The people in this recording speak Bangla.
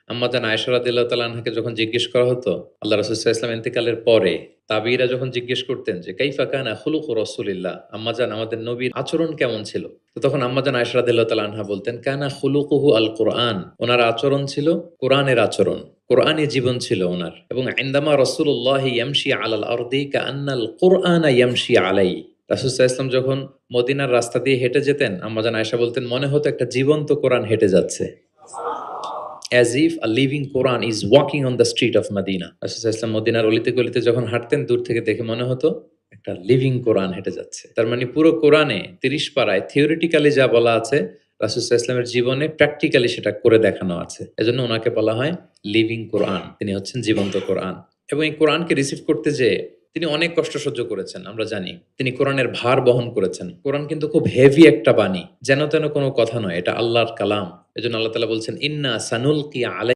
আম্মা জান আয়েশা রাদিয়াল্লাহু তাআলা আনহাকে যখন জিজ্ঞেস করা হতো আল্লাহ রাসূল সাল্লাল্লাহু আলাইহি ওয়াসাল্লাম ইন্তেকালের পরে তাবিঈরা যখন জিজ্ঞেস করতেন যে কাইফা কানা খুলুকু রাসূলিল্লাহ, আম্মা জান আমাদের নবীর আচরণ কেমন ছিল? তো তখন আম্মা জান আয়েশা রাদিয়াল্লাহু তাআলা আনহা বলতেন কানা খুলুকুহু আল কুরআন, ওনার আচরণ ছিল কোরআনের আচরণ, কোরআনী জীবন ছিল ওনার। এবং ইনদামা রাসূলুল্লাহি ইয়ামশি আলাল আরদি কাআন্নাল কুরআনা ইয়ামশি আলাইহি, রাসূল সাল্লাল্লাহু আলাইহি ওয়াসাল্লাম যখন মদিনার রাস্তা দিয়ে হেঁটে যেতেন আম্মা জান আয়েশা বলতেন মনে হতো একটা জীবন্ত কোরআন হেঁটে যাচ্ছে। as if a living Quran is walking on the street of Medina. রাসূল সাল্লাল্লাহু আলাইহি ওয়াসাল্লাম মদিনার অলিতে গলিতে যখন হাঁটতেন দূর থেকে দেখে মনে হতো একটা লিভিং কোরআন হেঁটে যাচ্ছে। তার মানে পুরো কোরআনে ৩০ পারায় থিওরিটিক্যালি যা বলা আছে রাসূল সাল্লাল্লাহু আলাইহি ওয়াসাল্লামের জীবনে প্র্যাকটিক্যালি সেটা করে দেখানো আছে। এজন্য উনাকে বলা হয় লিভিং কোরআন। তিনি হচ্ছেন জীবন্ত কোরআন। এবং এই কোরআনকে রিসিভ করতে যেয়ে তিনি অনেক কষ্ট সহ্য করেছেন, আমরা জানি। তিনি কোরআনের ভার বহন করেছেন। কোরআন কিন্তু খুব হেভি একটা বাণী। যেন তেন কোনো কথা নয়, এটা আল্লাহর কালাম। এজন্য আল্লাহ তাআলা বলছেন ইন্না সানুলকি আলাই